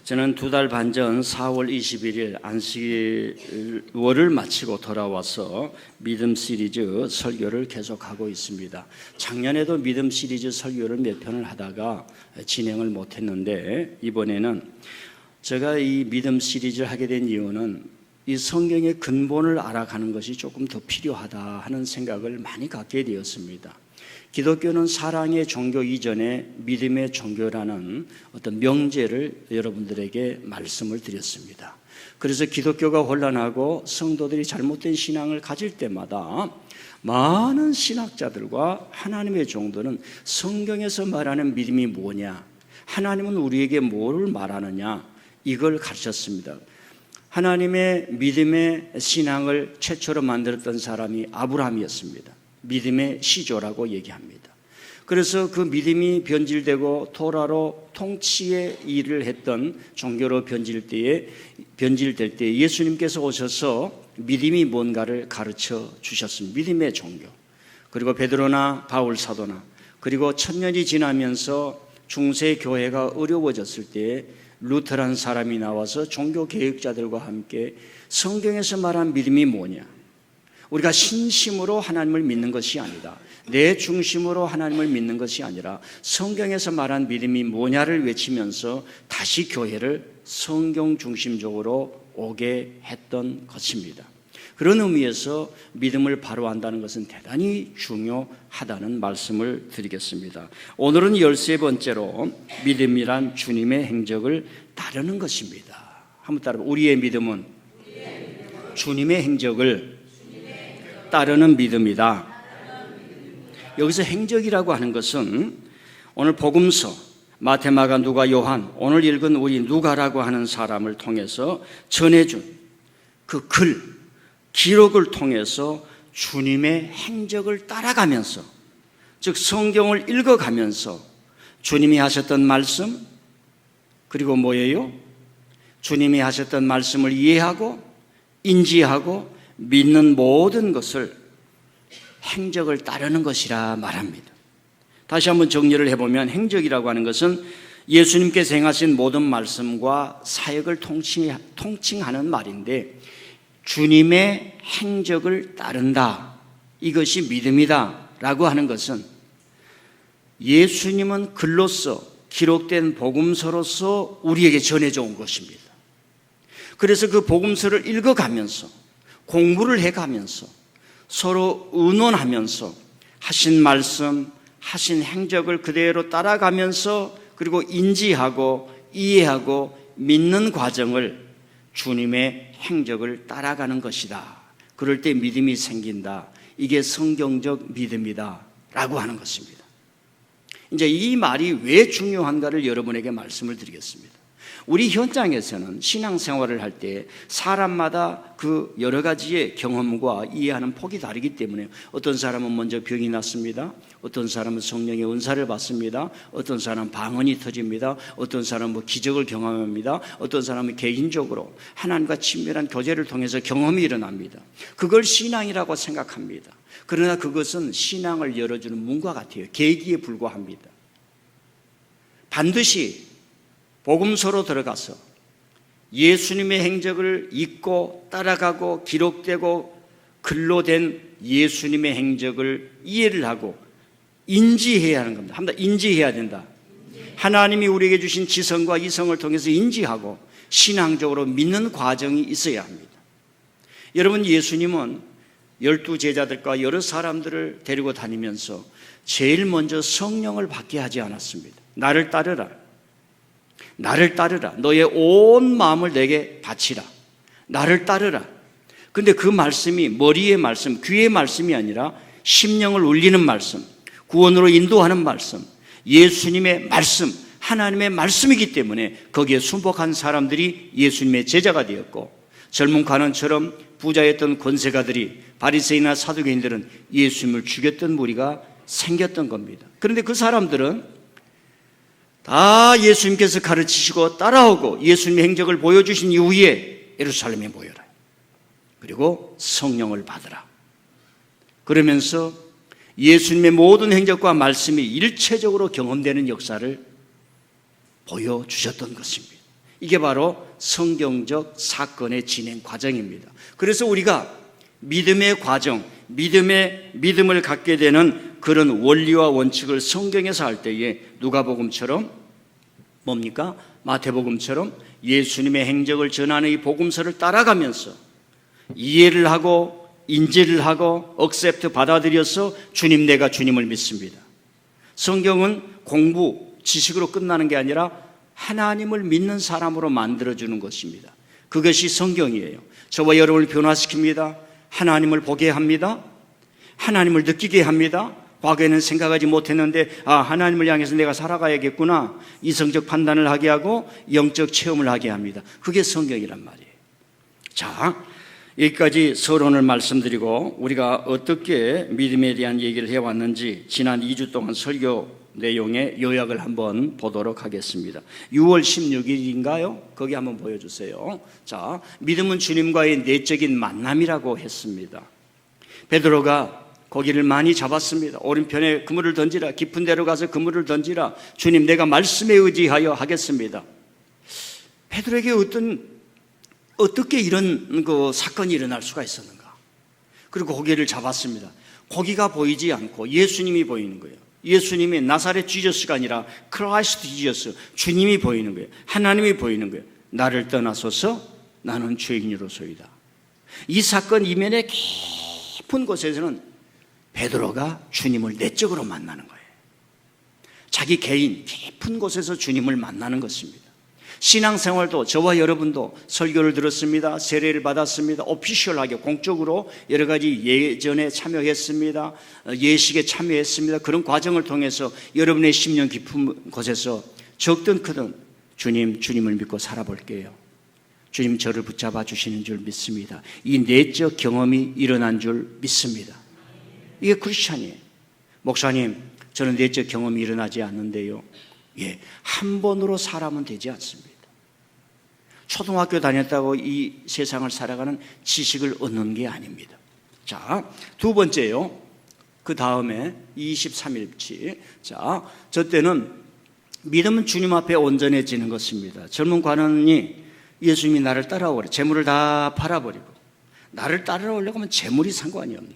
저는 2달 반 전 4월 21일 안식월을 마치고 돌아와서 믿음 시리즈 설교를 계속하고 있습니다. 작년에도 믿음 시리즈 설교를 몇 편을 하다가 진행을 못했는데, 이번에는 제가 이 믿음 시리즈를 하게 된 이유는 이 성경의 근본을 알아가는 것이 조금 더 필요하다 하는 생각을 많이 갖게 되었습니다. 기독교는 사랑의 종교 이전에 믿음의 종교라는 어떤 명제를 여러분들에게 말씀을 드렸습니다. 그래서 기독교가 혼란하고 성도들이 잘못된 신앙을 가질 때마다 많은 신학자들과 하나님의 종들은 성경에서 말하는 믿음이 뭐냐, 하나님은 우리에게 뭐를 말하느냐, 이걸 가르쳤습니다. 하나님의 믿음의 신앙을 최초로 만들었던 사람이 아브라함이었습니다. 믿음의 시조라고 얘기합니다. 그래서 그 믿음이 변질되고 토라로 통치의 일을 했던 종교로 변질될 때 예수님께서 오셔서 믿음이 뭔가를 가르쳐 주셨습니다. 믿음의 종교. 그리고 베드로나 바울 사도나, 그리고 1000년이 지나면서 중세 교회가 어려워졌을 때 루터라는 사람이 나와서 종교 개혁자들과 함께 성경에서 말한 믿음이 뭐냐, 우리가 신심으로 하나님을 믿는 것이 아니다, 내 중심으로 하나님을 믿는 것이 아니라 성경에서 말한 믿음이 뭐냐를 외치면서 다시 교회를 성경 중심적으로 오게 했던 것입니다. 그런 의미에서 믿음을 바로 한다는 것은 대단히 중요하다는 말씀을 드리겠습니다. 오늘은 13번째로 믿음이란 주님의 행적을 따르는 것입니다. 한번 따라해. 우리의 믿음은 주님의 행적을 따르는 믿음이다. 여기서 행적이라고 하는 것은 오늘 복음서 마태, 마가, 누가, 요한, 오늘 읽은 우리 누가라고 하는 사람을 통해서 전해준 그 기록을 통해서 주님의 행적을 따라가면서, 즉 성경을 읽어가면서 주님이 하셨던 말씀, 그리고 뭐예요? 주님이 하셨던 말씀을 이해하고 인지하고 믿는 모든 것을 행적을 따르는 것이라 말합니다. 다시 한번 정리를 해보면, 행적이라고 하는 것은 예수님께서 행하신 모든 말씀과 사역을 통칭하는 말인데, 주님의 행적을 따른다, 이것이 믿음이다 라고 하는 것은 예수님은 글로써 기록된 복음서로서 우리에게 전해져 온 것입니다. 그래서 그 복음서를 읽어가면서 공부를 해가면서 서로 의논하면서 하신 말씀, 하신 행적을 그대로 따라가면서, 그리고 인지하고 이해하고 믿는 과정을 주님의 행적을 따라가는 것이다. 그럴 때 믿음이 생긴다. 이게 성경적 믿음이다 라고 하는 것입니다. 이제 이 말이 왜 중요한가를 여러분에게 말씀을 드리겠습니다. 우리 현장에서는 신앙생활을 할 때 사람마다 그 여러 가지의 경험과 이해하는 폭이 다르기 때문에 어떤 사람은 먼저 병이 났습니다. 어떤 사람은 성령의 은사를 받습니다. 어떤 사람은 방언이 터집니다. 어떤 사람은 기적을 경험합니다. 어떤 사람은 개인적으로 하나님과 친밀한 교제를 통해서 경험이 일어납니다. 그걸 신앙이라고 생각합니다. 그러나 그것은 신앙을 열어주는 문과 같아요. 계기에 불과합니다. 반드시 복음서로 들어가서 예수님의 행적을 읽고 따라가고 기록되고 글로 된 예수님의 행적을 이해를 하고 인지해야 하는 겁니다. 한번 인지해야 된다. 하나님이 우리에게 주신 지성과 이성을 통해서 인지하고 신앙적으로 믿는 과정이 있어야 합니다. 여러분, 예수님은 12제자들과 여러 사람들을 데리고 다니면서 제일 먼저 성령을 받게 하지 않았습니다. 나를 따르라. 나를 따르라. 너의 온 마음을 내게 바치라. 나를 따르라. 그런데 그 말씀이 머리의 말씀, 귀의 말씀이 아니라 심령을 울리는 말씀, 구원으로 인도하는 말씀, 예수님의 말씀, 하나님의 말씀이기 때문에 거기에 순복한 사람들이 예수님의 제자가 되었고, 젊은 관원처럼 부자였던 권세가들이, 바리새인이나 사두개인들은 예수님을 죽였던 무리가 생겼던 겁니다. 그런데 그 사람들은 다 예수님께서 가르치시고 따라오고 예수님의 행적을 보여주신 이후에 예루살렘에 모여라. 그리고 성령을 받으라. 그러면서 예수님의 모든 행적과 말씀이 일체적으로 경험되는 역사를 보여주셨던 것입니다. 이게 바로 성경적 사건의 진행 과정입니다. 그래서 우리가 믿음의 과정, 믿음을 갖게 되는 그런 원리와 원칙을 성경에서 할 때에 누가복음처럼 뭡니까? 마태복음처럼 예수님의 행적을 전하는 이 복음서를 따라가면서 이해를 하고 인지를 하고 억셉트 받아들여서 주님, 내가 주님을 믿습니다. 성경은 공부, 지식으로 끝나는 게 아니라 하나님을 믿는 사람으로 만들어주는 것입니다. 그것이 성경이에요. 저와 여러분을 변화시킵니다. 하나님을 보게 합니다. 하나님을 느끼게 합니다. 과거에는 생각하지 못했는데 하나님을 향해서 내가 살아가야겠구나, 이성적 판단을 하게 하고 영적 체험을 하게 합니다. 그게 성경이란 말이에요. 자, 여기까지 서론을 말씀드리고 우리가 어떻게 믿음에 대한 얘기를 해왔는지 지난 2주 동안 설교 내용의 요약을 한번 보도록 하겠습니다. 6월 16일인가요? 거기 한번 보여주세요. 자, 믿음은 주님과의 내적인 만남이라고 했습니다. 베드로가 고기를 많이 잡았습니다. 오른편에 그물을 던지라, 깊은 데로 가서 그물을 던지라, 주님, 내가 말씀에 의지하여 하겠습니다. 베드로에게 어떻게 이런 사건이 일어날 수가 있었는가? 그리고 고기를 잡았습니다. 고기가 보이지 않고 예수님이 보이는 거예요. 예수님이 나사렛 지저스가 아니라 크라이스트 지저스, 주님이 보이는 거예요. 하나님이 보이는 거예요. 나를 떠나소서, 나는 죄인으로소이다. 이 사건 이면의 깊은 곳에서는 베드로가 주님을 내적으로 만나는 거예요. 자기 개인 깊은 곳에서 주님을 만나는 것입니다. 신앙생활도 저와 여러분도 설교를 들었습니다. 세례를 받았습니다. 오피셜하게 공적으로 여러 가지 예전에 참여했습니다. 예식에 참여했습니다. 그런 과정을 통해서 여러분의 심령 깊은 곳에서 적든 크든 주님을 믿고 살아볼게요. 주님 저를 붙잡아 주시는 줄 믿습니다. 이 내적 경험이 일어난 줄 믿습니다. 이게 크리스찬이에요. 목사님, 저는 내적 경험이 일어나지 않는데요. 한 번으로 사람은 되지 않습니다. 초등학교 다녔다고 이 세상을 살아가는 지식을 얻는 게 아닙니다. 자, 두 번째요. 그 다음에 23일치. 자, 저 때는 믿음은 주님 앞에 온전해지는 것입니다. 젊은 관원이 예수님이 나를 따라오래. 재물을 다 팔아버리고 나를 따라오려고 하면 재물이 상관이 없네.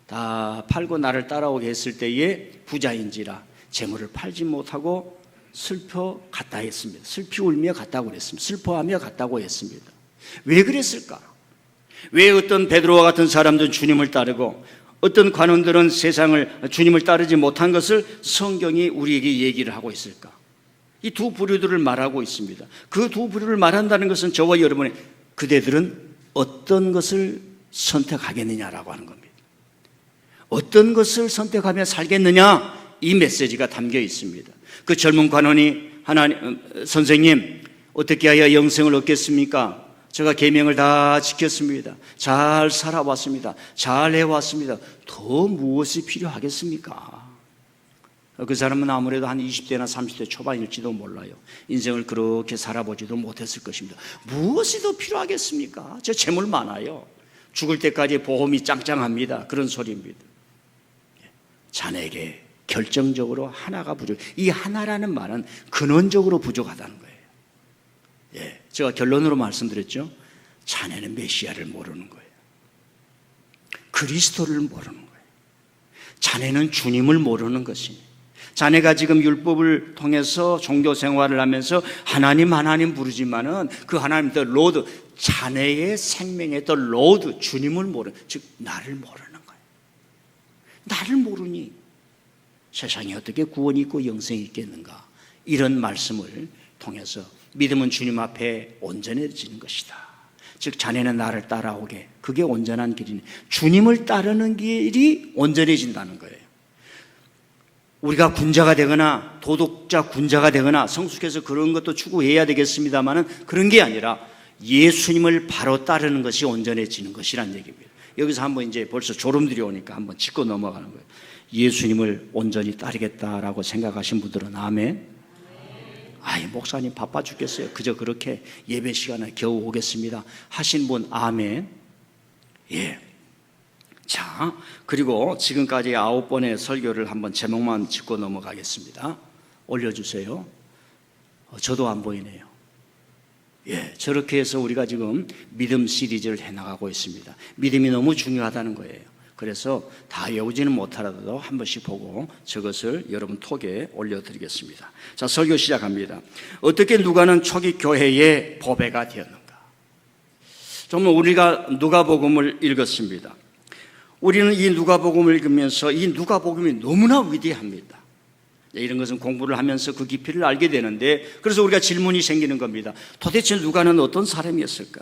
다 팔고 나를 따라오게 했을 때에 부자인지라 재물을 팔지 못하고 슬퍼 갔다 했습니다. 슬피 울며 갔다고 그랬습니다. 슬퍼하며 갔다고 했습니다. 왜 그랬을까? 왜 어떤 베드로와 같은 사람들은 주님을 따르고 어떤 관원들은 주님을 따르지 못한 것을 성경이 우리에게 얘기를 하고 있을까? 이 두 부류들을 말하고 있습니다. 그 두 부류를 말한다는 것은 저와 여러분의 그대들은 어떤 것을 선택하겠느냐라고 하는 겁니다. 어떤 것을 선택하며 살겠느냐, 이 메시지가 담겨 있습니다. 그 젊은 관원이 선생님, 어떻게 해야 영생을 얻겠습니까? 제가 계명을 다 지켰습니다. 잘 살아왔습니다. 잘 해왔습니다. 더 무엇이 필요하겠습니까? 그 사람은 아무래도 한 20대나 30대 초반일지도 몰라요. 인생을 그렇게 살아보지도 못했을 것입니다. 무엇이 더 필요하겠습니까? 저 재물 많아요. 죽을 때까지 보험이 짱짱합니다. 그런 소리입니다. 자네에게 결정적으로 하나가 부족. 이 하나라는 말은 근원적으로 부족하다는 거예요. 제가 결론으로 말씀드렸죠. 자네는 메시아를 모르는 거예요. 그리스도를 모르는 거예요. 자네는 주님을 모르는 것이니. 자네가 지금 율법을 통해서 종교 생활을 하면서 하나님 부르지만은 그 하나님 더 로드, 자네의 생명의 더 로드, 주님을 모르는, 즉 나를 모르는 거예요. 나를 모르니 세상에 어떻게 구원이 있고 영생이 있겠는가? 이런 말씀을 통해서 믿음은 주님 앞에 온전해지는 것이다. 즉 자네는 나를 따라오게, 그게 온전한 길이니 주님을 따르는 길이 온전해진다는 거예요. 우리가 군자가 되거나 도덕자 군자가 되거나 성숙해서 그런 것도 추구해야 되겠습니다만은 그런 게 아니라 예수님을 바로 따르는 것이 온전해지는 것이란 얘기입니다. 여기서 한번 이제 벌써 졸음들이 오니까 한번 짚고 넘어가는 거예요. 예수님을 온전히 따르겠다라고 생각하신 분들은 아멘. 목사님 바빠 죽겠어요. 그저 그렇게 예배 시간에 겨우 오겠습니다 하신 분 아멘. 자, 그리고 지금까지 9번의 설교를 한번 제목만 짚고 넘어가겠습니다. 올려주세요. 저도 안 보이네요. 저렇게 해서 우리가 지금 믿음 시리즈를 해나가고 있습니다. 믿음이 너무 중요하다는 거예요. 그래서 다 외우지는 못하더라도 한 번씩 보고 저것을 여러분 톡에 올려드리겠습니다. 자, 설교 시작합니다. 어떻게 누가는 초기 교회의 보배가 되었는가? 정말 우리가 누가복음을 읽었습니다. 우리는 이 누가복음을 읽으면서 이 누가복음이 너무나 위대합니다. 이런 것은 공부를 하면서 그 깊이를 알게 되는데, 그래서 우리가 질문이 생기는 겁니다. 도대체 누가는 어떤 사람이었을까?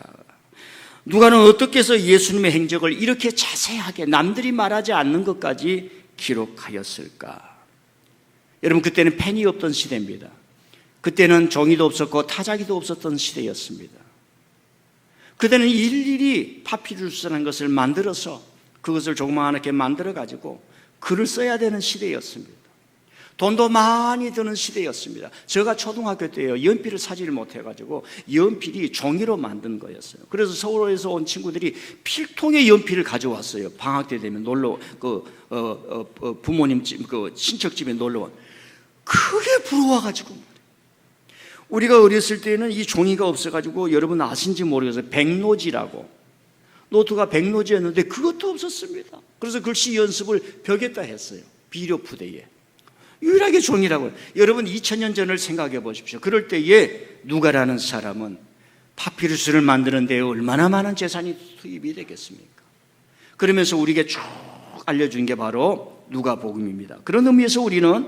누가는 어떻게 해서 예수님의 행적을 이렇게 자세하게 남들이 말하지 않는 것까지 기록하였을까? 여러분, 그때는 펜이 없던 시대입니다. 그때는 종이도 없었고 타자기도 없었던 시대였습니다. 그때는 일일이 파피루스라는 것을 만들어서 그것을 조그맣게 만들어가지고 글을 써야 되는 시대였습니다. 돈도 많이 드는 시대였습니다. 제가 초등학교 때요, 연필을 사지를 못해가지고 연필이 종이로 만든 거였어요. 그래서 서울에서 온 친구들이 필통의 연필을 가져왔어요. 방학 때 되면 놀러 부모님 집, 친척 집에 놀러 온. 크게 부러워가지고 우리가 어렸을 때는 이 종이가 없어가지고 여러분 아신지 모르겠어요. 백노지라고, 노트가 백노지였는데 그것도 없었습니다. 그래서 글씨 연습을 벽에다 했어요. 비료푸대에. 유일하게 종이라고요. 여러분 2000년 전을 생각해 보십시오. 그럴 때에 누가라는 사람은 파피루스를 만드는 데 얼마나 많은 재산이 투입이 되겠습니까? 그러면서 우리에게 쭉 알려준 게 바로 누가복음입니다. 그런 의미에서 우리는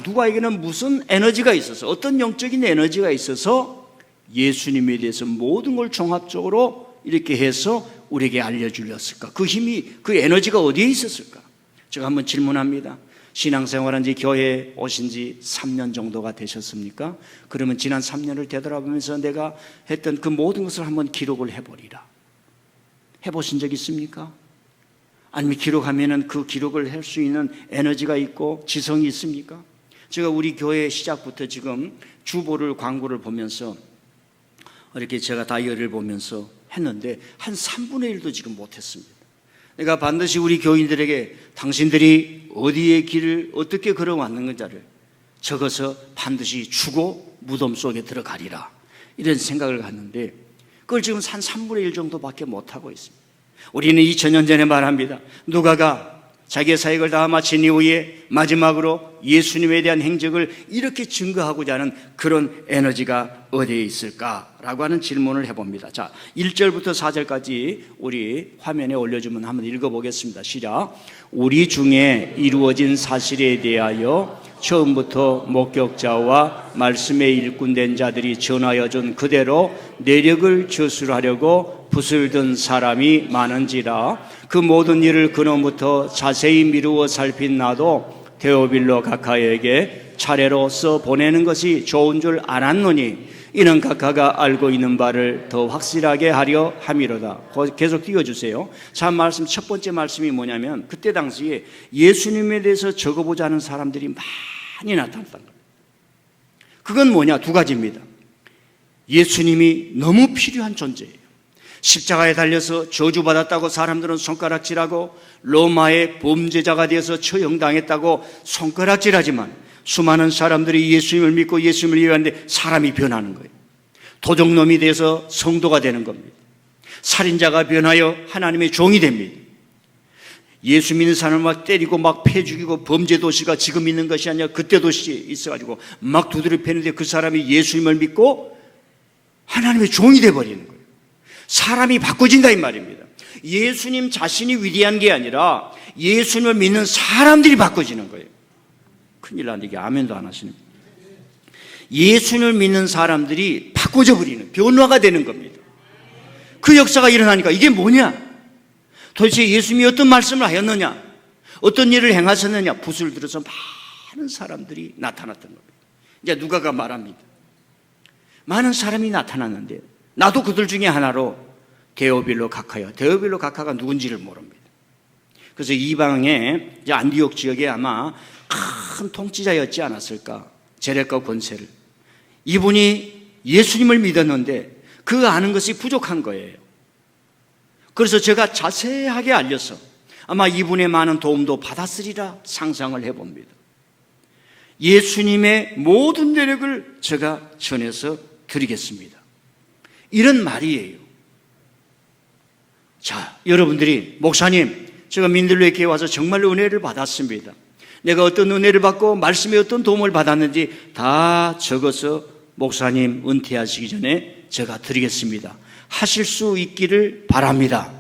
누가에게는 무슨 에너지가 있어서, 어떤 영적인 에너지가 있어서 예수님에 대해서 모든 걸 종합적으로 이렇게 해서 우리에게 알려주렸을까? 그 힘이, 그 에너지가 어디에 있었을까? 제가 한번 질문합니다. 신앙생활한 지 교회에 오신 지 3년 정도가 되셨습니까? 그러면 지난 3년을 되돌아보면서 내가 했던 그 모든 것을 한번 기록을 해보리라. 해보신 적 있습니까? 아니면 기록하면은 그 기록을 할 수 있는 에너지가 있고 지성이 있습니까? 제가 우리 교회 시작부터 지금 주보를, 광고를 보면서 이렇게 제가 다이어리를 보면서 했는데 한 3분의 1도 지금 못했습니다. 내가 반드시 우리 교인들에게 당신들이 어디의 길을 어떻게 걸어왔는가를 적어서 반드시 주고 무덤 속에 들어가리라, 이런 생각을 갖는데 그걸 지금 한 3분의 1 정도밖에 못하고 있습니다. 우리는 2000년 전에 말합니다. 누가가 자기의 사역을 다 마친 이후에 마지막으로 예수님에 대한 행적을 이렇게 증거하고자 하는 그런 에너지가 어디에 있을까라고 하는 질문을 해봅니다. 자, 1절부터 4절까지 우리 화면에 올려주면 한번 읽어보겠습니다. 시작. 우리 중에 이루어진 사실에 대하여 처음부터 목격자와 말씀에 일꾼된 자들이 전하여 준 그대로 내력을 저술하려고 붓을 든 사람이 많은지라 그 모든 일을 그놈부터 자세히 미루어 살핀 나도 데오빌로 각하에게 차례로 써 보내는 것이 좋은 줄 알았노니 이는 각하가 알고 있는 바를 더 확실하게 하려 함이로다. 계속 띄워주세요. 자, 말씀, 첫 번째 말씀이 뭐냐면 그때 당시에 예수님에 대해서 적어보자는 사람들이 많이 나타났다는 겁니다. 그건 뭐냐? 두 가지입니다. 예수님이 너무 필요한 존재예요. 십자가에 달려서 저주받았다고 사람들은 손가락질하고 로마의 범죄자가 되어서 처형당했다고 손가락질하지만 수많은 사람들이 예수님을 믿고 예수님을 이해하는데 사람이 변하는 거예요. 도적놈이 돼서 성도가 되는 겁니다. 살인자가 변하여 하나님의 종이 됩니다. 예수 믿는 사람을 막 때리고 막 패 죽이고 범죄 도시가 지금 있는 것이 아니라 그때 도시에 있어가지고 막 두드려 패는데 그 사람이 예수님을 믿고 하나님의 종이 돼버리는 거예요. 사람이 바꿔진다 이 말입니다. 예수님 자신이 위대한 게 아니라 예수님을 믿는 사람들이 바꿔지는 거예요. 큰일 났는데 이게 아멘도 안 하시는 거예요. 예수님을 믿는 사람들이 바꿔져 버리는, 변화가 되는 겁니다. 그 역사가 일어나니까 이게 뭐냐? 도대체 예수님이 어떤 말씀을 하였느냐? 어떤 일을 행하셨느냐? 붓을 들어서 많은 사람들이 나타났던 겁니다. 이제 누가가 말합니다. 많은 사람이 나타났는데 나도 그들 중에 하나로 데오빌로 각하요. 데오빌로 각하가 누군지를 모릅니다. 그래서 이방의 이제 안디옥 지역에 아마 큰 통치자였지 않았을까? 재력과 권세를. 이분이 예수님을 믿었는데 그 아는 것이 부족한 거예요. 그래서 제가 자세하게 알려서 아마 이분의 많은 도움도 받았으리라 상상을 해봅니다. 예수님의 모든 내력을 제가 전해서 드리겠습니다. 이런 말이에요. 자, 여러분들이 목사님, 제가 민들레 교회 와서 정말로 은혜를 받았습니다. 내가 어떤 은혜를 받고 말씀에 어떤 도움을 받았는지 다 적어서 목사님 은퇴하시기 전에 제가 드리겠습니다. 하실 수 있기를 바랍니다.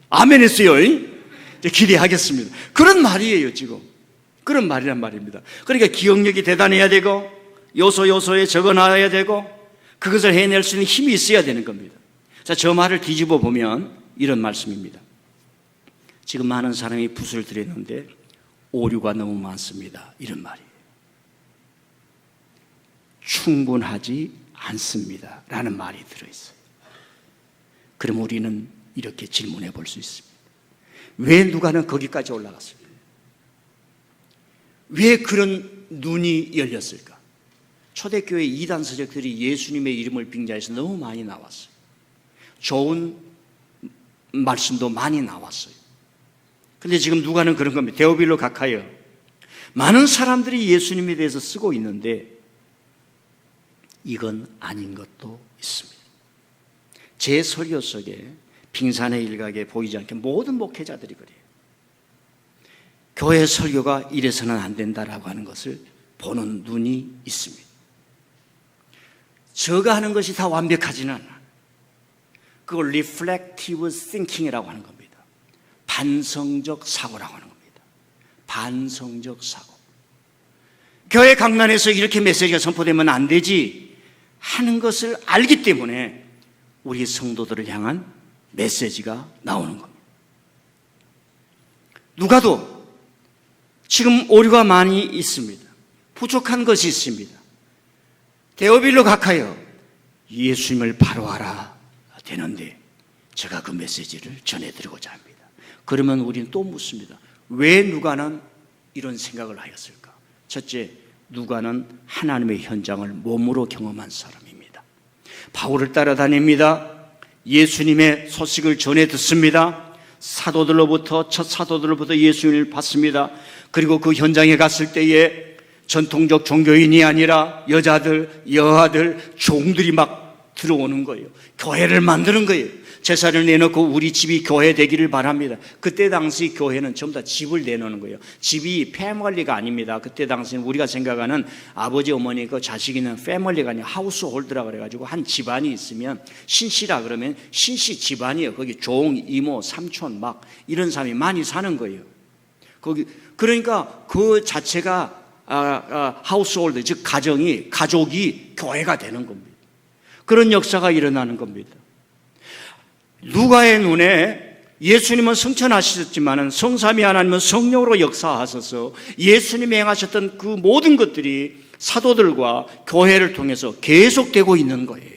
아멘 했어요. 기대하겠습니다. 그런 말이에요, 지금. 그런 말이란 말입니다. 그러니까 기억력이 대단해야 되고 요소에 적어놔야 되고 그것을 해낼 수 있는 힘이 있어야 되는 겁니다. 자, 저 말을 뒤집어 보면 이런 말씀입니다. 지금 많은 사람이 붓을 들였는데 오류가 너무 많습니다. 이런 말이에요. 충분하지 않습니다. 라는 말이 들어있어요. 그럼 우리는 이렇게 질문해 볼 수 있습니다. 왜 누가는 거기까지 올라갔을까? 왜 그런 눈이 열렸을까? 초대교회 이단 서적들이 예수님의 이름을 빙자해서 너무 많이 나왔어요. 좋은 말씀도 많이 나왔어요. 근데 지금 누가는 그런 겁니다. 데오빌로 각하여 많은 사람들이 예수님에 대해서 쓰고 있는데 이건 아닌 것도 있습니다. 제 설교 속에 빙산의 일각에 보이지 않게 모든 목회자들이 그래요. 교회 설교가 이래서는 안 된다라고 하는 것을 보는 눈이 있습니다. 저가 하는 것이 다 완벽하지는 않아요. 그걸 reflective thinking이라고 하는 겁니다. 반성적 사고라고 하는 겁니다. 반성적 사고. 교회 강단에서 이렇게 메시지가 선포되면 안 되지 하는 것을 알기 때문에 우리 성도들을 향한 메시지가 나오는 겁니다. 누가도 지금 오류가 많이 있습니다. 부족한 것이 있습니다. 데오빌로 각하여 예수님을 바로 알아 되는데 제가 그 메시지를 전해드리고자 합니다. 그러면 우리는 또 묻습니다. 왜 누가는 이런 생각을 하였을까? 첫째, 누가는 하나님의 현장을 몸으로 경험한 사람입니다. 바울을 따라다닙니다. 예수님의 소식을 전해 듣습니다. 사도들로부터 첫 사도들로부터 예수님을 봤습니다. 그리고 그 현장에 갔을 때에 전통적 종교인이 아니라 여자들, 여아들, 종들이 막 들어오는 거예요. 교회를 만드는 거예요. 재산을 내놓고 우리 집이 교회 되기를 바랍니다. 그때 당시 교회는 전부 다 집을 내놓는 거예요. 집이 패밀리가 아닙니다. 그때 당시는 우리가 생각하는 아버지, 어머니, 그 자식이는 패밀리가 아니라 하우스홀드라 그래가지고 한 집안이 있으면 신씨라 그러면 신씨 집안이에요. 거기 종, 이모, 삼촌 막 이런 사람이 많이 사는 거예요. 거기 그러니까 그 자체가 하우스홀드, 즉 가족이 교회가 되는 겁니다. 그런 역사가 일어나는 겁니다. 누가의 눈에 예수님은 성천하셨지만 성삼위 하나님은 성령으로 역사하셔서 예수님이 행하셨던 그 모든 것들이 사도들과 교회를 통해서 계속되고 있는 거예요.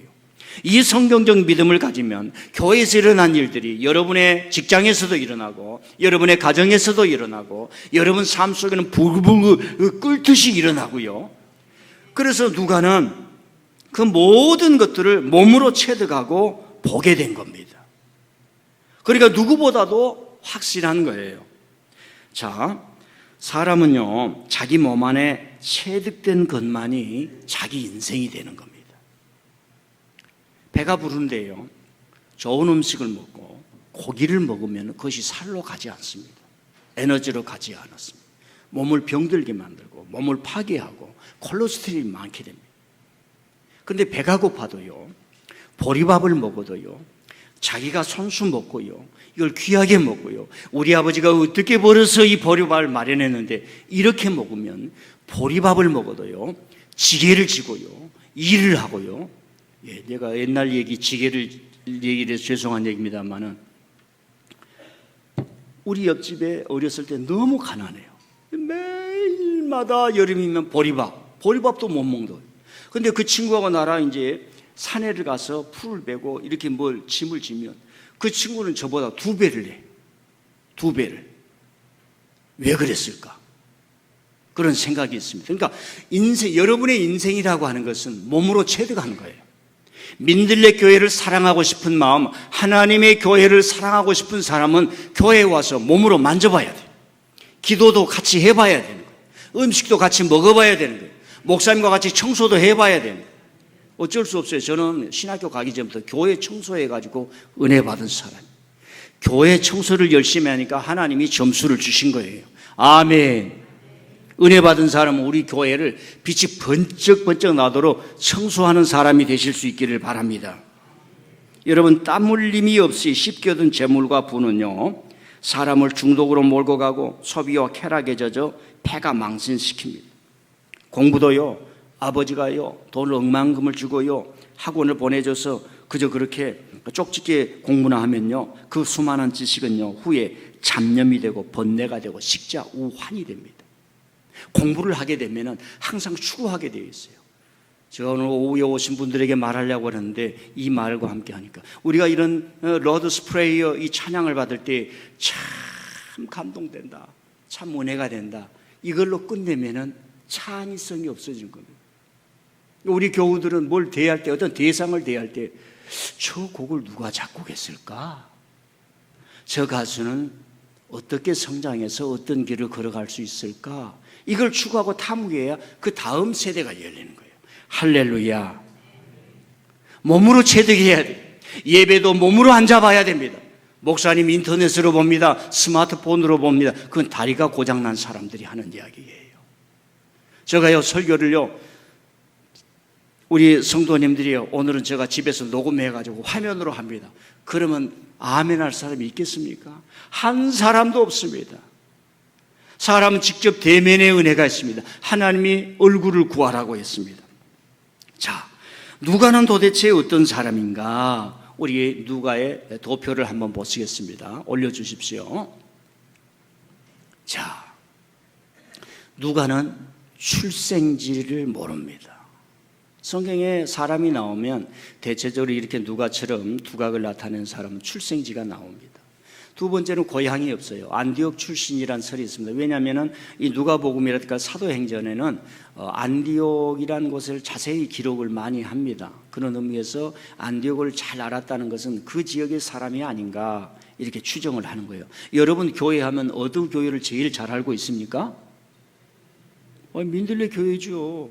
이 성경적 믿음을 가지면 교회에서 일어난 일들이 여러분의 직장에서도 일어나고 여러분의 가정에서도 일어나고 여러분 삶 속에는 불불 끓듯이 일어나고요. 그래서 누가는 그 모든 것들을 몸으로 체득하고 보게 된 겁니다. 그러니까 누구보다도 확실한 거예요. 자, 사람은요, 자기 몸 안에 체득된 것만이 자기 인생이 되는 겁니다. 배가 부른데요, 좋은 음식을 먹고 고기를 먹으면 그것이 살로 가지 않습니다. 에너지로 가지 않았습니다. 몸을 병들게 만들고 몸을 파괴하고 콜레스테롤이 많게 됩니다. 그런데 배가 고파도요, 보리밥을 먹어도요, 자기가 손수 먹고요, 이걸 귀하게 먹고요, 우리 아버지가 어떻게 벌어서 이 보리밥을 마련했는데 이렇게 먹으면 보리밥을 먹어도요 지게를 지고요 일을 하고요. 예, 내가 옛날 지게를 얘기를 해서 죄송한 얘기입니다만은 우리 옆집에 어렸을 때 너무 가난해요. 매일마다 여름이면 보리밥도 못 먹는. 근데 그 친구하고 나랑 이제 산에를 가서 풀을 베고 이렇게 짐을 지면 그 친구는 저보다 2배를 해. 2배를. 왜 그랬을까? 그런 생각이 있습니다. 그러니까 여러분의 인생이라고 하는 것은 몸으로 체득하는 거예요. 민들레 교회를 사랑하고 싶은 마음, 하나님의 교회를 사랑하고 싶은 사람은 교회에 와서 몸으로 만져봐야 돼요. 기도도 같이 해봐야 되는 거예요. 음식도 같이 먹어봐야 되는 거예요. 목사님과 같이 청소도 해봐야 되는 거예요. 어쩔 수 없어요. 저는 신학교 가기 전부터 교회 청소해가지고 은혜 받은 사람이에요. 교회 청소를 열심히 하니까 하나님이 점수를 주신 거예요. 아멘. 은혜 받은 사람은 우리 교회를 빛이 번쩍번쩍 나도록 청소하는 사람이 되실 수 있기를 바랍니다. 여러분, 땀 흘림이 없이 쉽게 얻은 재물과 부는요, 사람을 중독으로 몰고 가고 소비와 쾌락에 젖어 폐가 망신시킵니다. 공부도요, 아버지가요 돈을 억만금을 주고요 학원을 보내줘서 그저 그렇게 쪽집게 공부나 하면요, 그 수많은 지식은요 후에 잡념이 되고 번뇌가 되고 식자 우환이 됩니다. 공부를 하게 되면은 항상 추구하게 되어 있어요. 제가 오늘 오후에 오신 분들에게 말하려고 하는데 이 말과 함께 하니까 우리가 이런 로드 스프레이어 이 찬양을 받을 때 참 감동된다, 참 은혜가 된다, 이걸로 끝내면은 창의성이 없어진 겁니다. 우리 교우들은 뭘 대할 때, 어떤 대상을 대할 때 저 곡을 누가 작곡했을까? 저 가수는 어떻게 성장해서 어떤 길을 걸어갈 수 있을까? 이걸 추구하고 탐구해야 그 다음 세대가 열리는 거예요. 할렐루야. 몸으로 체득해야 돼. 예배도 몸으로 앉아봐야 됩니다. 목사님 인터넷으로 봅니다. 스마트폰으로 봅니다. 그건 다리가 고장난 사람들이 하는 이야기예요. 제가요 설교를요, 우리 성도님들이요, 오늘은 제가 집에서 녹음해가지고 화면으로 합니다. 그러면 아멘 할 사람이 있겠습니까? 한 사람도 없습니다. 사람은 직접 대면의 은혜가 있습니다. 하나님이 얼굴을 구하라고 했습니다. 자, 누가는 도대체 어떤 사람인가? 우리 누가의 도표를 한번 보시겠습니다. 올려주십시오. 자, 누가는 출생지를 모릅니다. 성경에 사람이 나오면 대체적으로 이렇게 누가처럼 두각을 나타내는 사람은 출생지가 나옵니다. 두 번째는 고향이 없어요. 안디옥 출신이란 설이 있습니다. 왜냐하면 이 누가복음이라든가 사도행전에는 안디옥이라는 곳을 자세히 기록을 많이 합니다. 그런 의미에서 안디옥을 잘 알았다는 것은 그 지역의 사람이 아닌가 이렇게 추정을 하는 거예요. 여러분 교회 하면 어느 교회를 제일 잘 알고 있습니까? 민들레 교회죠.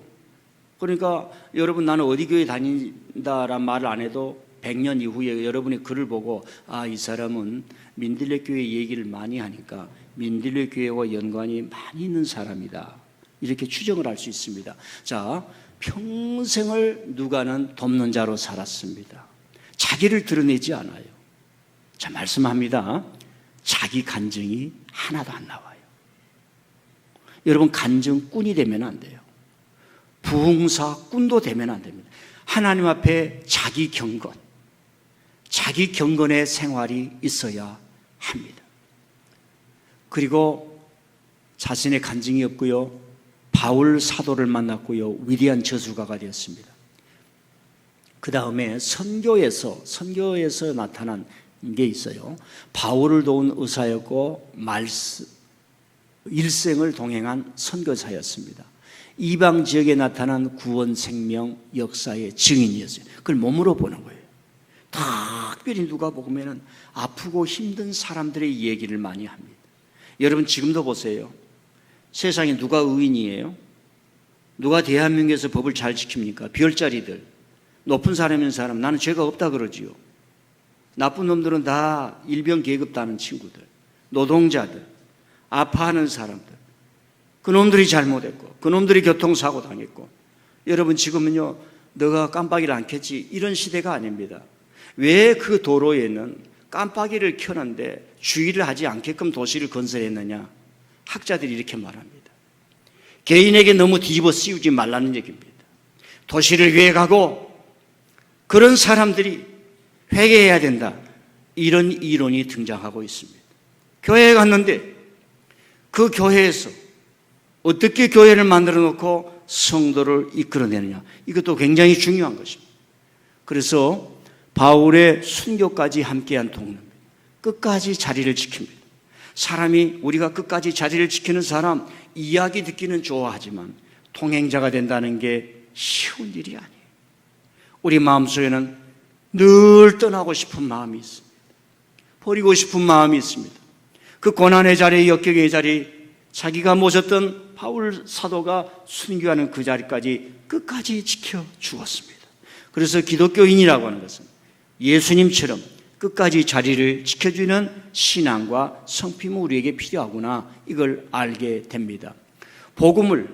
그러니까 여러분 나는 어디 교회 다닌다란 말을 안 해도 100년 이후에 여러분이 글을 보고 아, 이 사람은 민들레 교회 얘기를 많이 하니까 민들레 교회와 연관이 많이 있는 사람이다, 이렇게 추정을 할 수 있습니다. 자, 평생을 누가는 돕는 자로 살았습니다. 자기를 드러내지 않아요. 자, 말씀합니다. 자기 간증이 하나도 안 나와요. 여러분, 간증꾼이 되면 안 돼요. 부흥사꾼도 되면 안 됩니다. 하나님 앞에 자기 경건의 생활이 있어야 합니다. 그리고 자신의 간증이 없고요, 바울 사도를 만났고요, 위대한 저술가가 되었습니다. 그 다음에 선교에서 나타난 게 있어요. 바울을 도운 의사였고 일생을 동행한 선교사였습니다. 이방 지역에 나타난 구원 생명 역사의 증인이었어요. 그걸 몸으로 보는 거예요. 특별히 누가복음에는 아프고 힘든 사람들의 얘기를 많이 합니다. 여러분 지금도 보세요. 세상에 누가 의인이에요? 누가 대한민국에서 법을 잘 지킵니까? 별자리들, 높은 사람인 사람, 나는 죄가 없다 그러지요. 나쁜 놈들은 다 일병 계급다는 친구들, 노동자들, 아파하는 사람들, 그 놈들이 잘못했고 그 놈들이 교통사고 당했고. 여러분 지금은요, 너가 깜빡이를 안 켰지, 이런 시대가 아닙니다. 왜 그 도로에는 깜빡이를 켜는데 주의를 하지 않게끔 도시를 건설했느냐? 학자들이 이렇게 말합니다. 개인에게 너무 뒤집어 씌우지 말라는 얘기입니다. 도시를 계획하고 그런 사람들이 회개해야 된다, 이런 이론이 등장하고 있습니다. 교회에 갔는데 그 교회에서 어떻게 교회를 만들어 놓고 성도를 이끌어내느냐, 이것도 굉장히 중요한 것입니다. 그래서 바울의 순교까지 함께한 동료입니다. 끝까지 자리를 지킵니다. 사람이, 우리가 끝까지 자리를 지키는 사람 이야기 듣기는 좋아하지만 동행자가 된다는 게 쉬운 일이 아니에요. 우리 마음속에는 늘 떠나고 싶은 마음이 있습니다. 버리고 싶은 마음이 있습니다. 그 고난의 자리, 역경의 자리, 자기가 모셨던 바울 사도가 순교하는 그 자리까지 끝까지 지켜 주었습니다. 그래서 기독교인이라고 하는 것은 예수님처럼 끝까지 자리를 지켜주는 신앙과 성품이 우리에게 필요하구나, 이걸 알게 됩니다. 복음을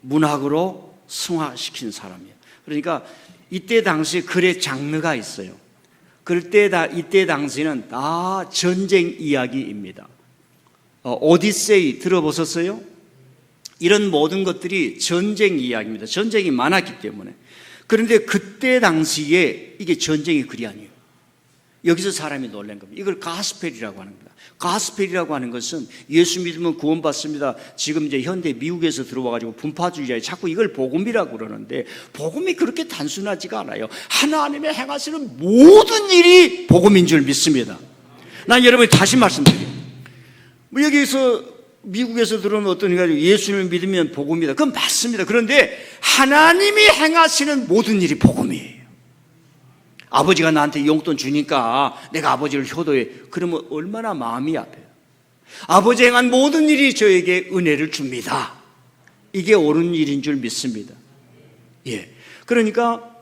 문학으로 승화시킨 사람이에요. 그러니까 이때 당시에 글의 장르가 있어요. 이때 당시는 다 전쟁 이야기입니다. 오디세이 들어보셨어요? 이런 모든 것들이 전쟁 이야기입니다. 전쟁이 많았기 때문에. 그런데 그때 당시에 이게 전쟁의 글이 아니에요. 여기서 사람이 놀란 겁니다. 이걸 가스펠이라고 하는 겁니다. 가스펠이라고 하는 것은 예수 믿으면 구원받습니다. 지금 이제 현대 미국에서 들어와가지고 분파주의자에 자꾸 이걸 복음이라고 그러는데, 복음이 그렇게 단순하지가 않아요. 하나님의 행하시는 모든 일이 복음인 줄 믿습니다. 난 여러분이 다시 말씀드려요. 뭐 여기서 미국에서 들어오는 어떤 이가 예수님을 믿으면 복음이다. 그건 맞습니다. 그런데 하나님이 행하시는 모든 일이 복음이에요. 아버지가 나한테 용돈 주니까 내가 아버지를 효도해. 그러면 얼마나 마음이 아파요. 아버지 행한 모든 일이 저에게 은혜를 줍니다. 이게 옳은 일인 줄 믿습니다. 예. 그러니까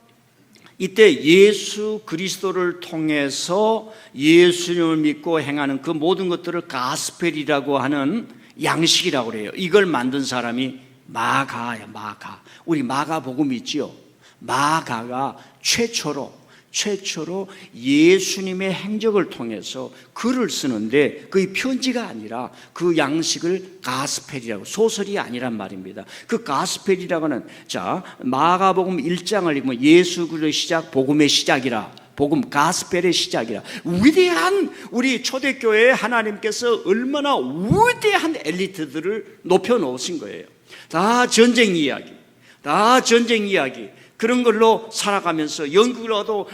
이때 예수 그리스도를 통해서 예수님을 믿고 행하는 그 모든 것들을 가스펠이라고 하는 양식이라고 그래요. 이걸 만든 사람이 마가야, 마가. 우리 마가복음 있지요. 마가가 최초로 예수님의 행적을 통해서 글을 쓰는데, 그게 편지가 아니라 그 양식을 가스펠이라고, 소설이 아니란 말입니다. 그 가스펠이라고 하는, 자, 마가복음 1장을 읽으면 예수 그리스도의 시작, 복음의 시작이라, 복음 가스펠의 시작이라. 위대한 우리 초대교회에 하나님께서 얼마나 위대한 엘리트들을 높여놓으신 거예요. 다 전쟁 이야기, 그런 걸로 살아가면서 연극을 하도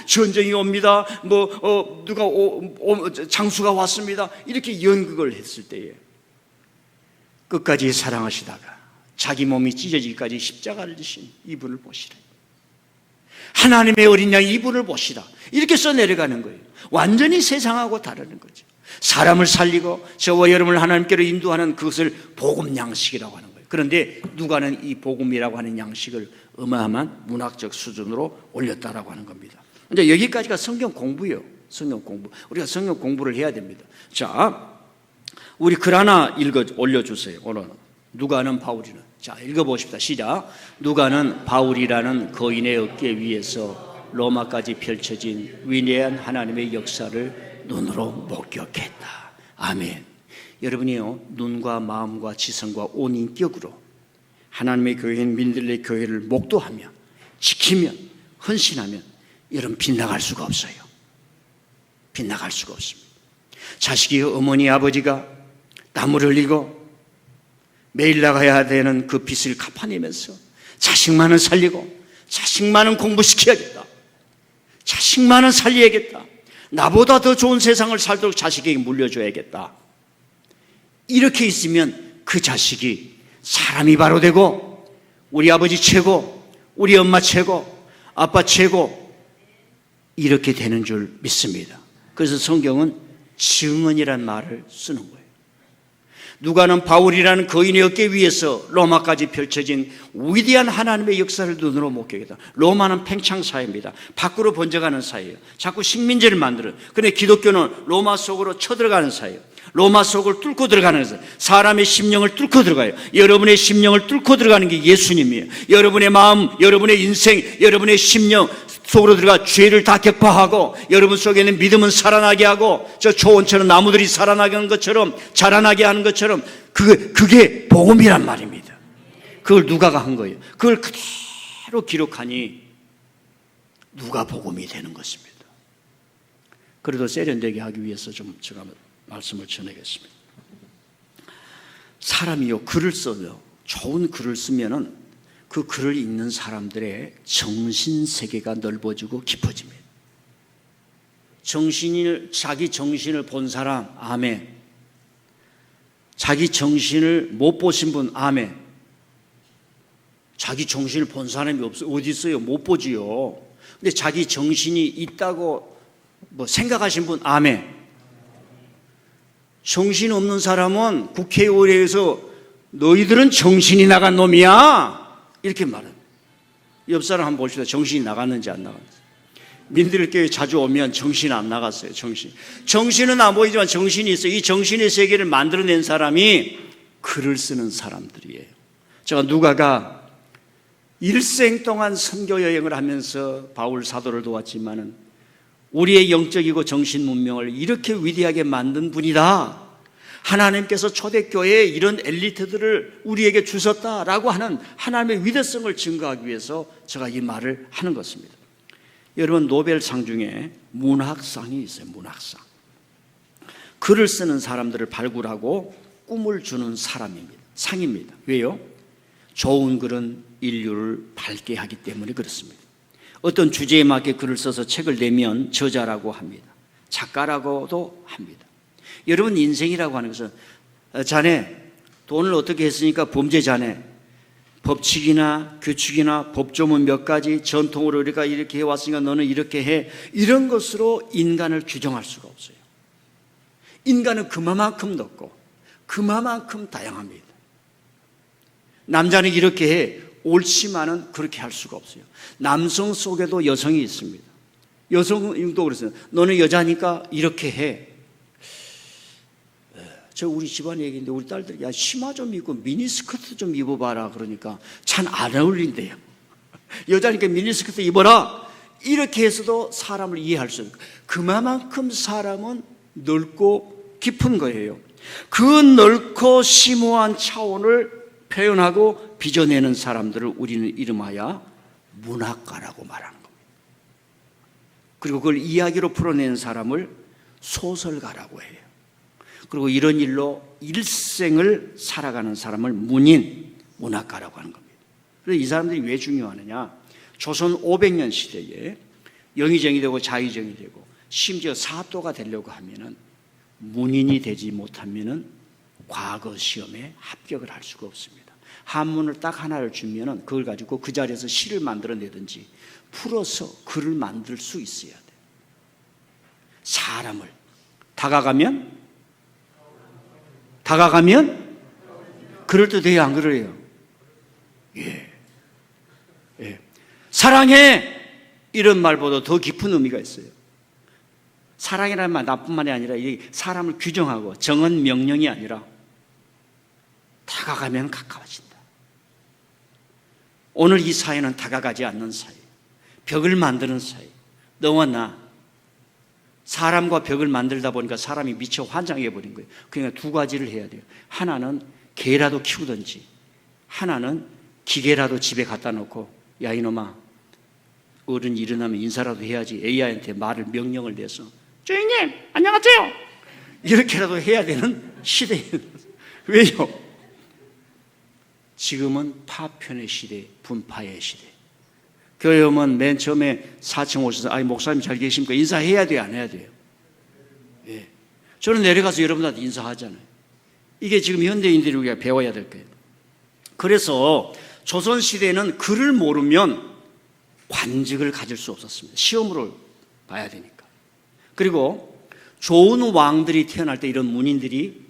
전쟁이 옵니다. 누가 장수가 왔습니다. 이렇게 연극을 했을 때에 끝까지 사랑하시다가 자기 몸이 찢어지기까지 십자가를 지신 이분을 보시라. 하나님의 어린 양 이분을 보시라. 이렇게 써내려가는 거예요. 완전히 세상하고 다르는 거죠. 사람을 살리고 저와 여러분을 하나님께로 인도하는 그것을 복음 양식이라고 하는 거예요. 그런데 누가는 이 복음이라고 하는 양식을 어마어마한 문학적 수준으로 올렸다라고 하는 겁니다. 이제 여기까지가 성경 공부예요. 성경 공부. 우리가 성경 공부를 해야 됩니다. 자, 우리 글 하나 올려주세요. 오늘 누가는 바울이는. 자, 읽어보십시다. 시작. 누가는 바울이라는 거인의 어깨 위에서 로마까지 펼쳐진 위대한 하나님의 역사를 눈으로 목격했다. 아멘. 여러분이요, 눈과 마음과 지성과 온 인격으로 하나님의 교회인 민들레 교회를 목도하며 지키며 헌신하면 여러분 빗나갈 수가 없어요. 빗나갈 수가 없습니다. 자식이 어머니 아버지가 땀을 흘리고 매일 나가야 되는 그 빚을 갚아내면서 자식만은 살리고 자식만은 공부시켜야겠다, 자식만은 살려야겠다, 나보다 더 좋은 세상을 살도록 자식에게 물려줘야겠다, 이렇게 있으면 그 자식이 사람이 바로 되고 우리 아버지 최고, 우리 엄마 최고, 아빠 최고, 이렇게 되는 줄 믿습니다. 그래서 성경은 증언이란 말을 쓰는 거예요. 누가는 바울이라는 거인의 어깨 위에서 로마까지 펼쳐진 위대한 하나님의 역사를 눈으로 목격했다. 로마는 팽창사회입니다. 밖으로 번져가는 사회예요. 자꾸 식민지를 만들어요. 그런데 기독교는 로마 속으로 쳐들어가는 사회예요. 로마 속을 뚫고 들어가는 것은 사람의 심령을 뚫고 들어가요. 여러분의 심령을 뚫고 들어가는 게 예수님이에요. 여러분의 마음, 여러분의 인생, 여러분의 심령 속으로 들어가 죄를 다 격파하고 여러분 속에 있는 믿음은 살아나게 하고, 저 초원처럼 나무들이 살아나게 하는 것처럼, 자라나게 하는 것처럼, 그게 복음이란 말입니다. 그걸 누가가 한 거예요. 그걸 그대로 기록하니 누가 복음이 되는 것입니다. 그래도 세련되게 하기 위해서 좀 제가 말씀을 전하겠습니다. 사람이요, 글을 써요. 좋은 글을 쓰면은 그 글을 읽는 사람들의 정신세계가 넓어지고 깊어집니다. 자기 정신을 본 사람, 아멘. 자기 정신을 못 보신 분, 아멘. 자기 정신을 본 사람이 어디 있어요? 못 보지요. 근데 자기 정신이 있다고 생각하신 분, 아멘. 정신 없는 사람은 국회의원에서 너희들은 정신이 나간 놈이야, 이렇게 말합니다. 옆 사람 한번 보시다 정신이 나갔는지 안 나갔는지. 민들교회 자주 오면 정신 안 나갔어요. 정신은 안 보이지만 정신이 있어요. 이 정신의 세계를 만들어낸 사람이 글을 쓰는 사람들이에요. 제가 누가가 일생 동안 선교 여행을 하면서 바울 사도를 도왔지만은 우리의 영적이고 정신 문명을 이렇게 위대하게 만든 분이다. 하나님께서 초대교회에 이런 엘리트들을 우리에게 주셨다라고 하는 하나님의 위대성을 증거하기 위해서 제가 이 말을 하는 것입니다. 여러분, 노벨상 중에 문학상이 있어요. 문학상. 글을 쓰는 사람들을 발굴하고 꿈을 주는 사람입니다. 상입니다. 왜요? 좋은 글은 인류를 밝게 하기 때문에 그렇습니다. 어떤 주제에 맞게 글을 써서 책을 내면 저자라고 합니다. 작가라고도 합니다. 여러분, 인생이라고 하는 것은 자네 돈을 어떻게 했으니까 범죄자네, 법칙이나 규칙이나 법조문 몇 가지 전통으로 우리가 이렇게 해왔으니까 너는 이렇게 해, 이런 것으로 인간을 규정할 수가 없어요. 인간은 그만큼 넓고 그만큼 다양합니다. 남자는 이렇게 해, 옳지만은 그렇게 할 수가 없어요. 남성 속에도 여성이 있습니다. 여성도 그랬어요. 너는 여자니까 이렇게 해. 저 우리 집안 얘기인데 우리 딸들이 야, 치마 좀 입고 미니스커트 좀 입어봐라 그러니까 참 안 어울린대요. 여자니까 미니스커트 입어라. 이렇게 해서도 사람을 이해할 수 있어요. 그만큼 사람은 넓고 깊은 거예요. 그 넓고 심오한 차원을 표현하고 빚어내는 사람들을 우리는 이름하여 문학가라고 말하는 겁니다. 그리고 그걸 이야기로 풀어내는 사람을 소설가라고 해요. 그리고 이런 일로 일생을 살아가는 사람을 문인, 문학가라고 하는 겁니다. 그래서 이 사람들이 왜 중요하느냐? 조선 500년 시대에 영의정이 되고 자의정이 되고 심지어 사또가 되려고 하면은 문인이 되지 못하면은 과거 시험에 합격을 할 수가 없습니다. 한문을 딱 하나를 주면은 그걸 가지고 그 자리에서 시를 만들어내든지 풀어서 글을 만들 수 있어야 돼요. 사람을 다가가면 그럴듯해요, 안 그래요? 예. 사랑해! 이런 말보다 더 깊은 의미가 있어요. 사랑이라는 말 나쁜 말이 아니라 이 사람을 규정하고 정한 명령이 아니라 다가가면 가까워진다. 오늘 이 사회는 다가가지 않는 사회, 벽을 만드는 사회. 너와 나 사람과 벽을 만들다 보니까 사람이 미쳐 환장해버린 거예요. 그러니까 두 가지를 해야 돼요. 하나는 개라도 키우든지 하나는 기계라도 집에 갖다 놓고 야 이놈아 어른 일어나면 인사라도 해야지. AI한테 말을 명령을 내서 주인님 안녕하세요 이렇게라도 해야 되는 시대예요. 왜요? 지금은 파편의 시대, 분파의 시대. 교회 오면 맨 처음에 4층 오셔서 아이 목사님 잘 계십니까? 인사해야 돼요, 안 해야 돼요? 예. 저는 내려가서 여러분한테 인사하잖아요. 이게 지금 현대인들이 우리가 배워야 될 거예요. 그래서 조선시대에는 글을 모르면 관직을 가질 수 없었습니다. 시험으로 봐야 되니까. 그리고 좋은 왕들이 태어날 때 이런 문인들이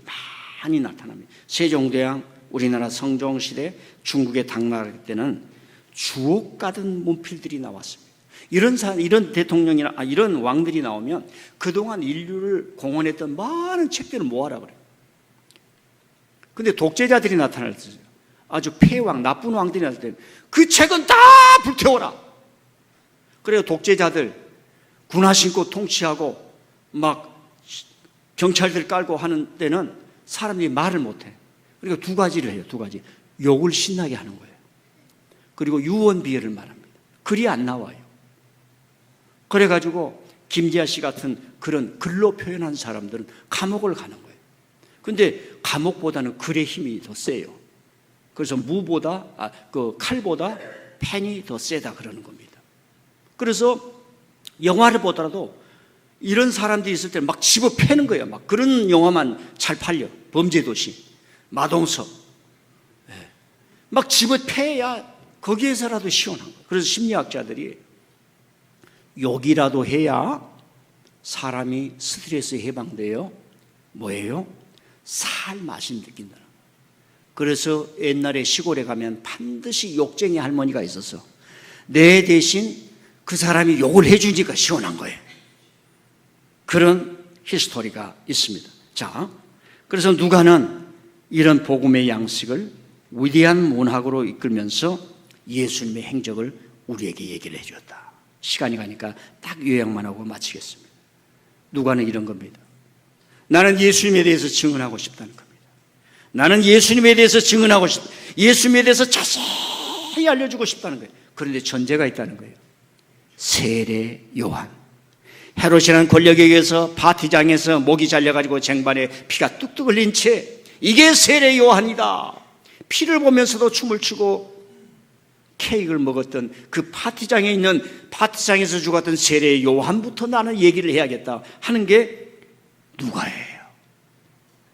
많이 나타납니다. 세종대왕, 우리나라 성종시대, 중국의 당나라 때는 주옥 가든 문필들이 나왔습니다. 이런 대통령이나 이런 왕들이 나오면 그동안 인류를 공헌했던 많은 책들을 모아라 그래요. 근데 독재자들이 나타날 때 아주 폐왕, 나쁜 왕들이 나타날 때 그 책은 다 불태워라. 그래요. 독재자들 군화 신고 통치하고 막 경찰들 깔고 하는 때는 사람들이 말을 못해. 그러니까 두 가지를 해요. 두 가지. 욕을 신나게 하는 거예요. 그리고 유언비어를 말합니다. 글이 안 나와요. 그래가지고 김지아 씨 같은 그런 글로 표현한 사람들은 감옥을 가는 거예요. 근데 감옥보다는 글의 힘이 더 세요. 그래서 칼보다 펜이 더 세다 그러는 겁니다. 그래서 영화를 보더라도 이런 사람들이 있을 때 막 집어 패는 거예요. 막 그런 영화만 잘 팔려. 범죄도시, 마동석. 막 집어 패야 거기에서라도 시원한 거예요. 그래서 심리학자들이 욕이라도 해야 사람이 스트레스에 해방돼요. 뭐예요? 살 맛이 느낀다. 그래서 옛날에 시골에 가면 반드시 욕쟁이 할머니가 있었어. 내 대신 그 사람이 욕을 해주니까 시원한 거예요. 그런 히스토리가 있습니다. 자, 그래서 누가는 이런 복음의 양식을 위대한 문학으로 이끌면서 예수님의 행적을 우리에게 얘기를 해주었다. 시간이 가니까 딱 요약만 하고 마치겠습니다. 누가는 이런 겁니다. 나는 예수님에 대해서 증언하고 싶다는 겁니다. 나는 예수님에 대해서 증언하고 싶다. 예수님에 대해서 자세히 알려주고 싶다는 거예요. 그런데 전제가 있다는 거예요. 세례 요한. 헤롯이라는 권력에 의해서 파티장에서 목이 잘려가지고 쟁반에 피가 뚝뚝 흘린 채 이게 세례 요한이다. 피를 보면서도 춤을 추고 케이크를 먹었던 그 파티장에 있는 파티장에서 죽었던 세례 요한부터 나는 얘기를 해야겠다 하는 게 누가예요.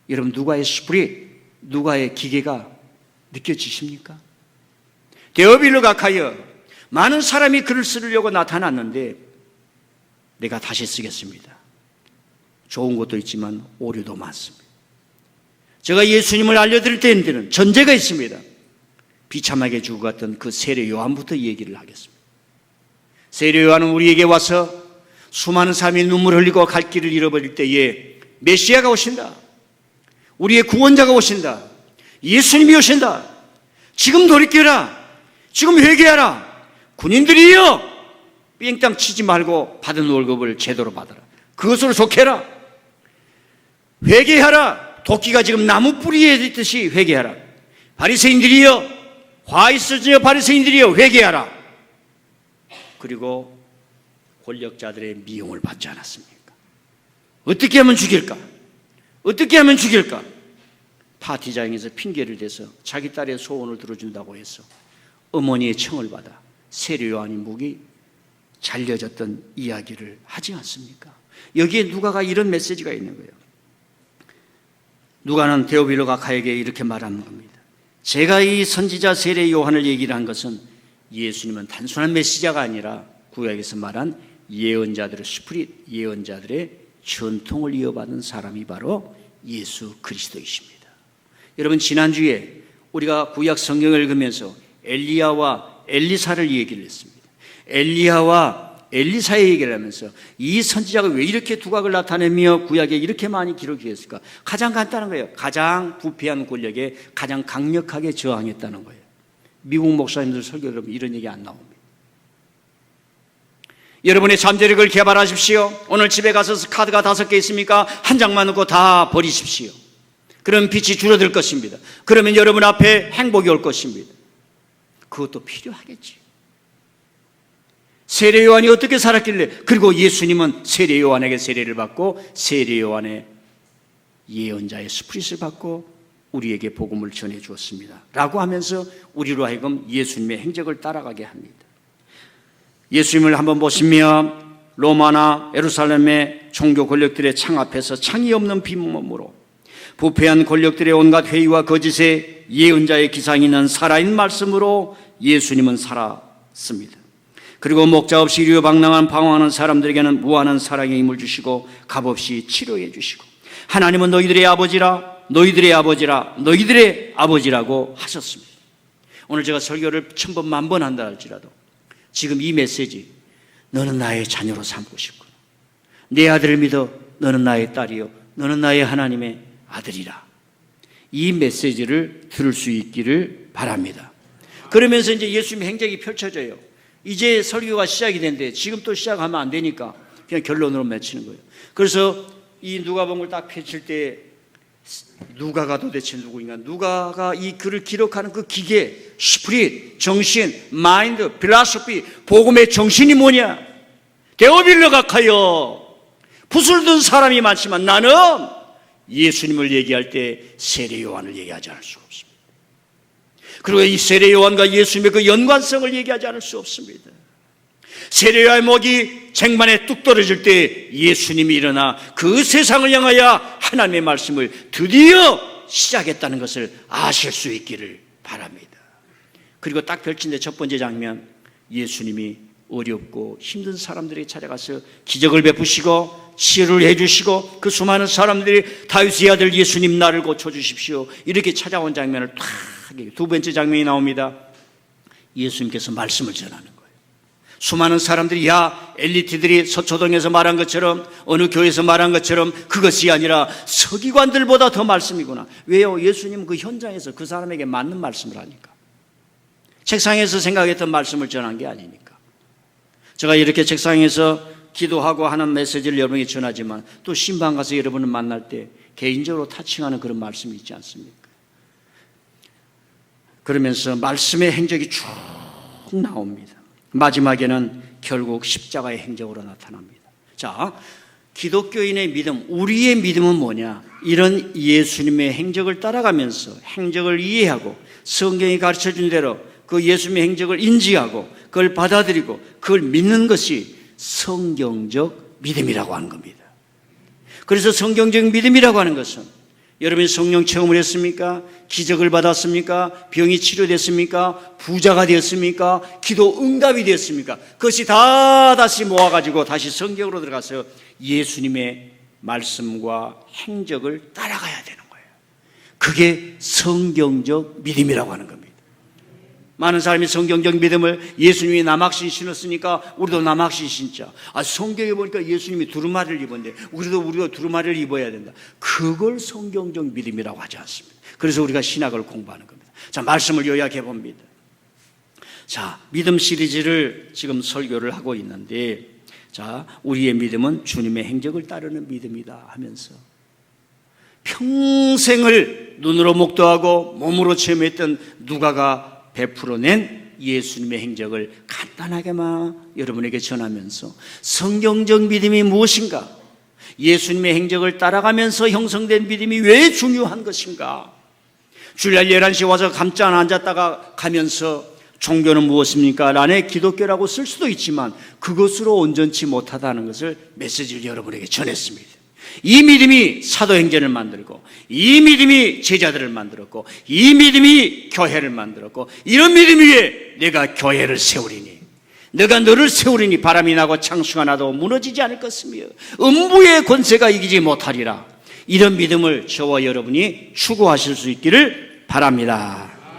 여러분, 누가의 스프릿, 누가의 기계가 느껴지십니까? 데오빌로 각하여 많은 사람이 글을 쓰려고 나타났는데 내가 다시 쓰겠습니다. 좋은 것도 있지만 오류도 많습니다. 제가 예수님을 알려드릴 때에는 전제가 있습니다. 비참하게 죽어갔던 그 세례 요한부터 얘기를 하겠습니다. 세례 요한은 우리에게 와서 수많은 사람이 눈물 흘리고 갈 길을 잃어버릴 때에 메시아가 오신다. 우리의 구원자가 오신다. 예수님이 오신다. 지금 돌이켜라. 지금 회개하라. 군인들이여, 삥땅 치지 말고 받은 월급을 제대로 받아라. 그것으로 속해라. 회개하라. 도끼가 지금 나무 뿌리에 있듯이 회개하라. 바리새인들이여, 화 있으시여 바리새인들이여, 회개하라. 그리고 권력자들의 미움을 받지 않았습니까? 어떻게 하면 죽일까? 어떻게 하면 죽일까? 파티장에서 핑계를 대서 자기 딸의 소원을 들어준다고 해서 어머니의 청을 받아 세례 요한이 목이 잘려졌던 이야기를 하지 않습니까? 여기에 누가가 이런 메시지가 있는 거예요. 누가는 데오빌로 각하에게 이렇게 말하는 겁니다. 제가 이 선지자 세례 요한을 얘기를 한 것은 예수님은 단순한 메시지가 아니라 구약에서 말한 예언자들의 스피릿, 예언자들의 전통을 이어받은 사람이 바로 예수 그리스도이십니다. 여러분, 지난주에 우리가 구약 성경을 읽으면서 엘리야와 엘리사를 얘기를 했습니다. 엘리야와 엘리사의 얘기를 하면서 이 선지자가 왜 이렇게 두각을 나타내며 구약에 이렇게 많이 기록했을까? 가장 간단한 거예요. 가장 부패한 권력에 가장 강력하게 저항했다는 거예요. 미국 목사님들 설교 들으면 이런 얘기 안 나옵니다. 여러분의 잠재력을 개발하십시오. 오늘 집에 가서 카드가 5개 있습니까? 한 장만 넣고 다 버리십시오. 그럼 빛이 줄어들 것입니다. 그러면 여러분 앞에 행복이 올 것입니다. 그것도 필요하겠지. 세례 요한이 어떻게 살았길래, 그리고 예수님은 세례 요한에게 세례를 받고 세례 요한의 예언자의 스프릿을 받고 우리에게 복음을 전해 주었습니다 라고 하면서 우리로 하여금 예수님의 행적을 따라가게 합니다. 예수님을 한번 보시면 로마나 예루살렘의 종교 권력들의 창 앞에서 창이 없는 빈몸으로 부패한 권력들의 온갖 회의와 거짓에 예언자의 기상이 있는 살아있는 말씀으로 예수님은 살았습니다. 그리고 목자 없이 이리로방랑한 방황하는 사람들에게는 무한한 사랑의 힘을 주시고 값없이 치료해 주시고, 하나님은 너희들의 아버지라, 너희들의 아버지라, 너희들의 아버지라고 하셨습니다. 오늘 제가 설교를 1000번 만번 한다 할지라도 지금 이 메시지, 너는 나의 자녀로 삼고 싶구나, 내 아들을 믿어, 너는 나의 딸이요, 너는 나의 하나님의 아들이라, 이 메시지를 들을 수 있기를 바랍니다. 그러면서 이제 예수님의 행적이 펼쳐져요. 이제 설교가 시작이 됐는데 지금 또 시작하면 안 되니까 그냥 결론으로 맺히는 거예요. 그래서 이 누가복음을 딱 펼칠 때 누가가 도대체 누구인가? 누가가 이 글을 기록하는 그 기계, 스피릿, 정신, 마인드, 필라소피, 복음의 정신이 뭐냐? 데오빌로 각하여 붓을 든 사람이 많지만 나는 예수님을 얘기할 때 세례 요한을 얘기하지 않을 수가 없습니다. 그리고 이 세례 요한과 예수님의 그 연관성을 얘기하지 않을 수 없습니다. 세례 요한의 목이 쟁반에 뚝 떨어질 때 예수님이 일어나 그 세상을 향하여 하나님의 말씀을 드디어 시작했다는 것을 아실 수 있기를 바랍니다. 그리고 딱 펼친 데 첫 번째 장면, 예수님이 어렵고 힘든 사람들에게 찾아가서 기적을 베푸시고 치유를 해주시고 그 수많은 사람들이 다윗의 아들 예수님 나를 고쳐주십시오 이렇게 찾아온 장면을 탁, 두 번째 장면이 나옵니다. 예수님께서 말씀을 전하는 거예요. 수많은 사람들이 야 엘리트들이 서초동에서 말한 것처럼 어느 교회에서 말한 것처럼 그것이 아니라 서기관들보다 더 말씀이구나. 왜요? 예수님은 그 현장에서 그 사람에게 맞는 말씀을 하니까. 책상에서 생각했던 말씀을 전한 게 아니니까. 제가 이렇게 책상에서 기도하고 하는 메시지를 여러분에게 전하지만 또 신방 가서 여러분을 만날 때 개인적으로 타칭하는 그런 말씀이 있지 않습니까? 그러면서 말씀의 행적이 쭉 나옵니다. 마지막에는 결국 십자가의 행적으로 나타납니다. 자, 기독교인의 믿음, 우리의 믿음은 뭐냐? 이런 예수님의 행적을 따라가면서 행적을 이해하고 성경이 가르쳐준 대로 그 예수님의 행적을 인지하고 그걸 받아들이고 그걸 믿는 것이 성경적 믿음이라고 하는 겁니다. 그래서 성경적 믿음이라고 하는 것은 여러분이 성령 체험을 했습니까? 기적을 받았습니까? 병이 치료됐습니까? 부자가 되었습니까? 기도 응답이 되었습니까? 그것이 다 다시 모아가지고 다시 성경으로 들어가서 예수님의 말씀과 행적을 따라가야 되는 거예요. 그게 성경적 믿음이라고 하는 겁니다. 많은 사람이 성경적 믿음을 예수님이 남학신 신었으니까 우리도 남학신 신자. 성경에 보니까 예수님이 두루마리를 입었는데 우리도 두루마리를 입어야 된다. 그걸 성경적 믿음이라고 하지 않습니다. 그래서 우리가 신학을 공부하는 겁니다. 자, 말씀을 요약해 봅니다. 자, 믿음 시리즈를 지금 설교를 하고 있는데, 자, 우리의 믿음은 주님의 행적을 따르는 믿음이다 하면서 평생을 눈으로 목도하고 몸으로 체험했던 누가가 베풀어낸 예수님의 행적을 간단하게만 여러분에게 전하면서 성경적 믿음이 무엇인가, 예수님의 행적을 따라가면서 형성된 믿음이 왜 중요한 것인가, 주일날 11시에 와서 잠깐 앉았다가 가면서 종교는 무엇입니까? 안에 기독교라고 쓸 수도 있지만 그것으로 온전치 못하다는 것을 메시지를 여러분에게 전했습니다. 이 믿음이 사도행전을 만들고 이 믿음이 제자들을 만들었고 이 믿음이 교회를 만들었고 이런 믿음 위에 내가 교회를 세우리니 내가 너를 세우리니 바람이 나고 창수가 나도 무너지지 않을 것이며 음부의 권세가 이기지 못하리라. 이런 믿음을 저와 여러분이 추구하실 수 있기를 바랍니다.